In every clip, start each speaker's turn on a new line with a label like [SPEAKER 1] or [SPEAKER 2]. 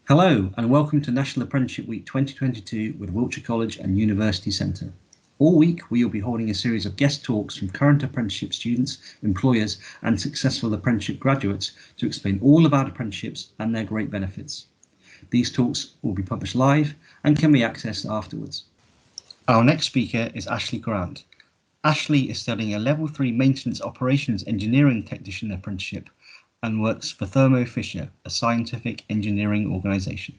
[SPEAKER 1] Hello and welcome to National Apprenticeship Week 2022 with Wiltshire College and University Centre. All week we will be holding a series of guest talks from current apprenticeship students, employers and successful apprenticeship graduates to explain all about apprenticeships and their great benefits. These talks will be published live and can be accessed afterwards. Our next speaker is Ashleigh Grant. Ashleigh is studying a Level 3 Maintenance Operations Engineering Technician apprenticeship and works for Thermo Fisher, a scientific engineering organisation.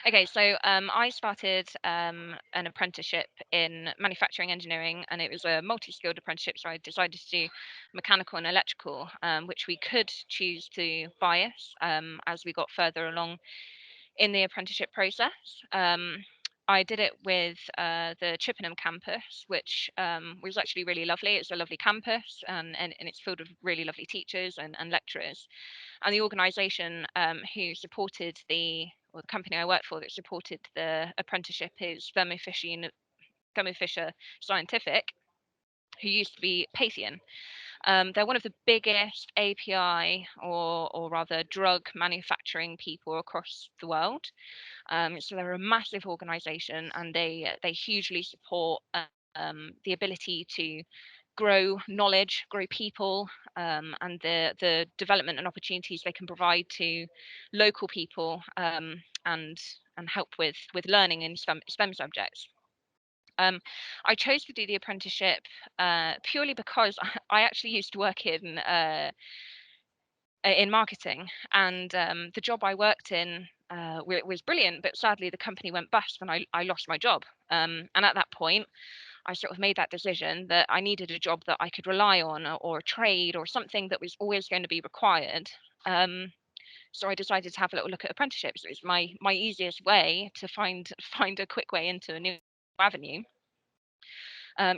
[SPEAKER 2] Okay, so I started an apprenticeship in manufacturing engineering, and it was a multi-skilled apprenticeship. So I decided to do mechanical and electrical, which we could choose to bias as we got further along in the apprenticeship process. I did it with the Chippenham campus, which was actually really lovely. It's a lovely campus, and it's filled with really lovely teachers and lecturers. And the organisation who supported the company I worked for that supported the apprenticeship is Thermo Fisher Scientific, who used to be Patheon. They're one of the biggest API or rather drug manufacturing people across the world. So they're a massive organisation, and they hugely support the ability to grow knowledge, grow people, and the development and opportunities they can provide to local people, and help with learning in STEM subjects. I chose to do the apprenticeship purely because I actually used to work in marketing, and the job I worked in was brilliant, but sadly the company went bust and I lost my job. And at that point, I sort of made that decision that I needed a job that I could rely on, or a trade or something that was always going to be required. So I decided to have a little look at apprenticeships. It was my easiest way to find a quick way into a new avenue.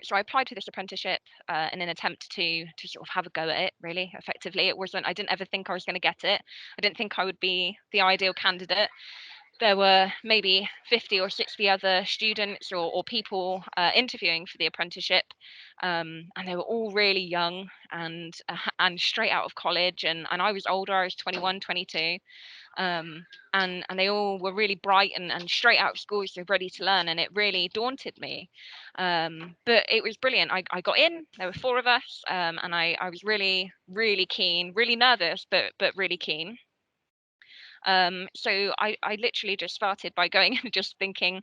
[SPEAKER 2] So I applied to this apprenticeship in an attempt to sort of have a go at it. Really, effectively, it wasn't. I didn't ever think I was going to get it. I didn't think I would be the ideal candidate. There were maybe 50 or 60 other students or people interviewing for the apprenticeship, and they were all really young and straight out of college, and I was older. I was 21, 22. And they all were really bright and straight out of school, so ready to learn, and it really daunted me. But it was brilliant. I got in. There were four of us, and I was really keen, really nervous, but really keen. So I literally just started by going and just thinking,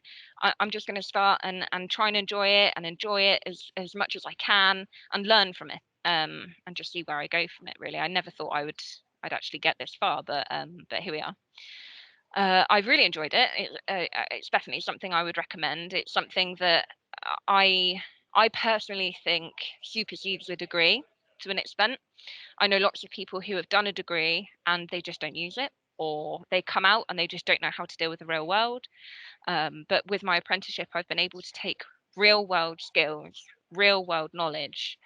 [SPEAKER 2] I'm just going to start and try and enjoy it as much as I can and learn from it, and just see where I go from it. Really, I never thought I'd actually get this far, but here we are. I've really enjoyed it. It's definitely something I would recommend. It's something that I I personally think supersedes a degree to an extent. I know lots of people who have done a degree and they just don't use it, or they come out and they just don't know how to deal with the real world. But with my apprenticeship, I've been able to take real world skills, real world knowledge,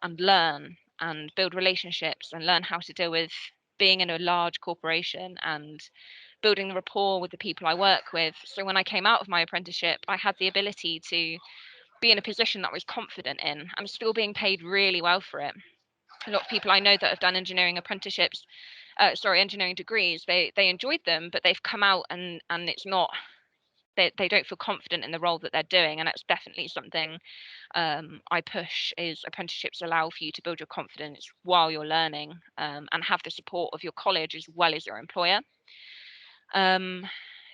[SPEAKER 2] and learn and build relationships and learn how to deal with being in a large corporation and building the rapport with the people I work with. So when I came out of my apprenticeship, I had the ability to be in a position that I was confident in. I'm still being paid really well for it. A lot of people I know that have done engineering apprenticeships, engineering degrees, they enjoyed them, but they've come out and it's not, they don't feel confident in the role that they're doing. And that's definitely something I push, is apprenticeships allow for you to build your confidence while you're learning, and have the support of your college as well as your employer. Um,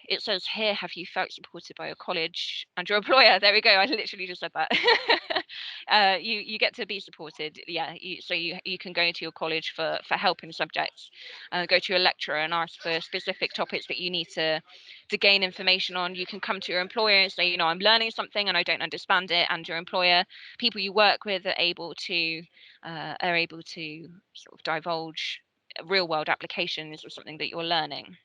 [SPEAKER 2] it says here, have you felt supported by your college and your employer? There we go. I literally just said that. You get to be supported. Yeah. You can go to your college for help in subjects. Go to your lecturer and ask for specific topics that you need to gain information on. You can come to your employer and say, I'm learning something and I don't understand it. And your employer, people you work with, are able to sort of divulge real world applications of something that you're learning.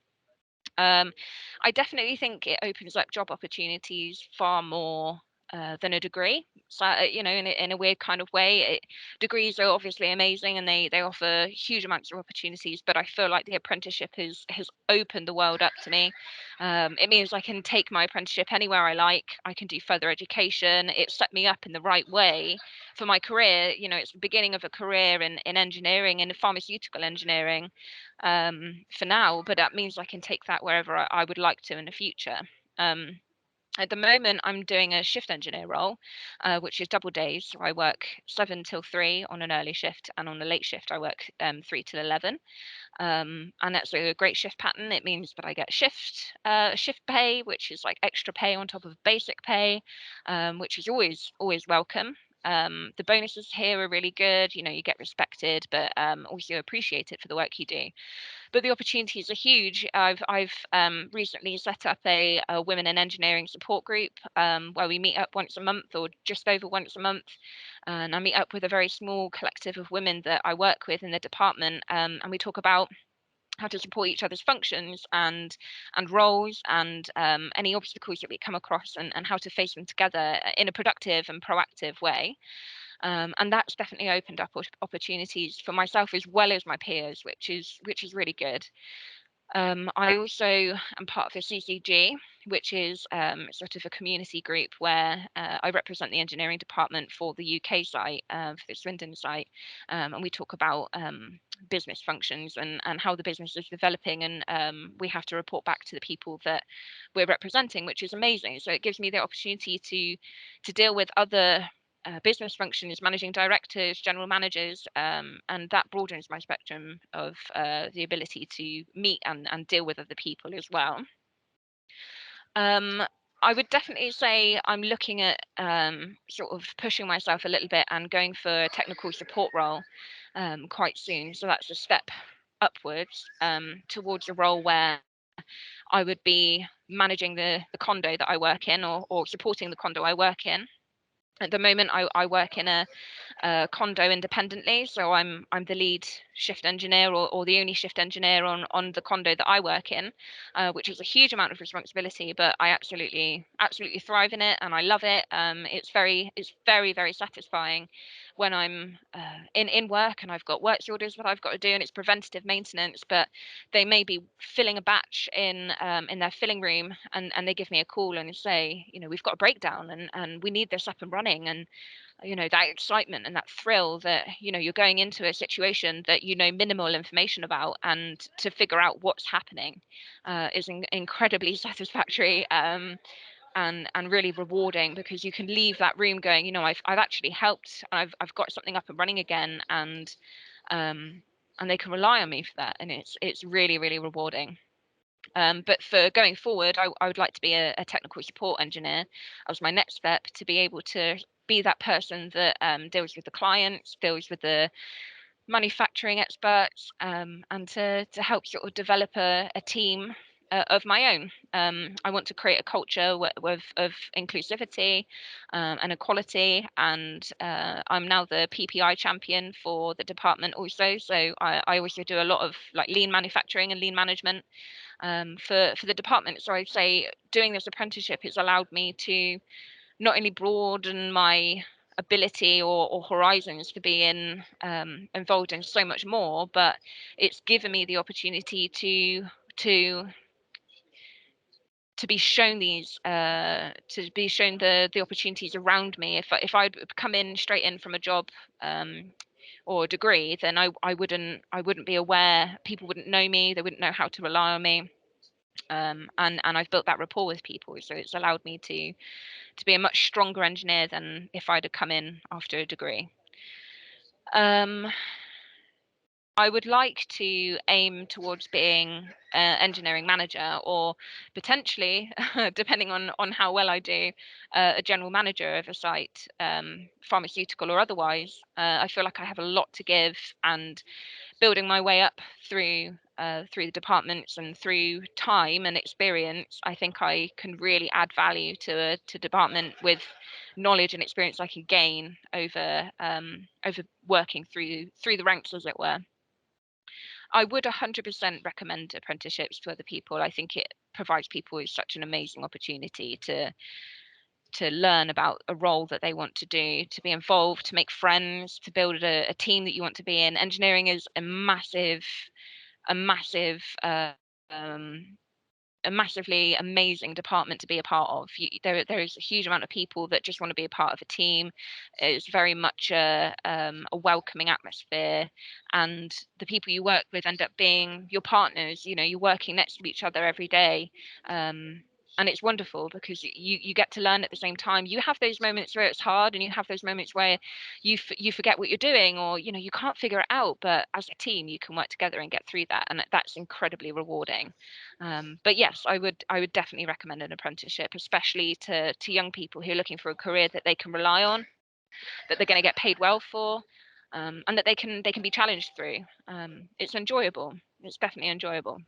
[SPEAKER 2] I definitely think it opens up job opportunities far more than a degree. So, in a weird kind of way, degrees are obviously amazing and they offer huge amounts of opportunities. But I feel like the apprenticeship has opened the world up to me. It means I can take my apprenticeship anywhere I like. I can do further education. It set me up in the right way for my career. It's the beginning of a career in engineering, in pharmaceutical engineering, for now. But that means I can take that wherever I would like to in the future. At the moment, I'm doing a shift engineer role, which is double days. So I work 7 till 3 on an early shift, and on a late shift, I work 3 till 11. And that's a great shift pattern. It means that I get shift pay, which is like extra pay on top of basic pay, which is always welcome. The bonuses here are really good. You get respected, but also appreciated for the work you do. But the opportunities are huge. I've recently set up a women in engineering support group, where we meet up once a month or just over once a month, and I meet up with a very small collective of women that I work with in the department, and we talk about how to support each other's functions and roles, and any obstacles that we come across, and how to face them together in a productive and proactive way. And that's definitely opened up opportunities for myself as well as my peers, which is really good. I also am part of a CCG, which is sort of a community group where I represent the engineering department for the UK site, for the Swindon site, and we talk about business functions and how the business is developing, and we have to report back to the people that we're representing, which is amazing. So it gives me the opportunity to deal with other business functions, managing directors, general managers, and that broadens my spectrum of the ability to meet and deal with other people as well. I would definitely say I'm looking at sort of pushing myself a little bit and going for a technical support role quite soon. So that's a step upwards towards a role where I would be managing the condo that I work in, or supporting the condo I work in. At the moment, I work in a condo independently, so I'm the lead shift engineer, or the only shift engineer on the condo that I work in, which is a huge amount of responsibility, but I absolutely thrive in it and I love it. It's very satisfying when I'm in work and I've got works orders that I've got to do, and it's preventative maintenance, but they may be filling a batch in their filling room, and they give me a call and say, we've got a breakdown, and we need this up and running. And that excitement and that thrill that you're going into a situation that minimal information about, and to figure out what's happening is incredibly satisfactory, and really rewarding, because you can leave that room going, I've actually helped. I've got something up and running again, um, and they can rely on me for that, and it's really rewarding. But for going forward, I would like to be a technical support engineer as my next step, to be able to be that person that deals with the clients, deals with the manufacturing experts, and to help sort of develop a team of my own. I want to create a culture of inclusivity and equality, and I'm now the PPI champion for the department also. So I also do a lot of like lean manufacturing and lean management for the department. So I'd say doing this apprenticeship has allowed me to not only broaden my ability or horizons to be involved in so much more, but it's given me the opportunity to be shown the opportunities around me. If I'd come in straight in from a job or a degree, then I wouldn't be aware. People wouldn't know me. They wouldn't know how to rely on me. And I've built that rapport with people, so it's allowed me to be a much stronger engineer than if I'd have come in after a degree. I would like to aim towards being an engineering manager, or potentially, depending on how well I do, a general manager of a site, pharmaceutical or otherwise. I feel like I have a lot to give, and building my way up through the departments and through time and experience, I think I can really add value to department with knowledge and experience I can gain over working through the ranks, as it were. I would 100% recommend apprenticeships to other people. I think it provides people with such an amazing opportunity to learn about a role that they want to do, to be involved, to make friends, to build a team that you want to be in. Engineering is a massive a massively amazing department to be a part of. There is a huge amount of people that just want to be a part of a team. It's very much a welcoming atmosphere, and the people you work with end up being your partners. You know, you're working next to each other every day. And it's wonderful because you get to learn at the same time. You have those moments where it's hard, and you have those moments where you forget what you're doing, or you know, you can't figure it out, but as a team you can work together and get through that, and that's incredibly rewarding. But yes, I would definitely recommend an apprenticeship, especially to young people who are looking for a career that they can rely on, that they're going to get paid well for, and that they can be challenged through. It's enjoyable. It's definitely enjoyable.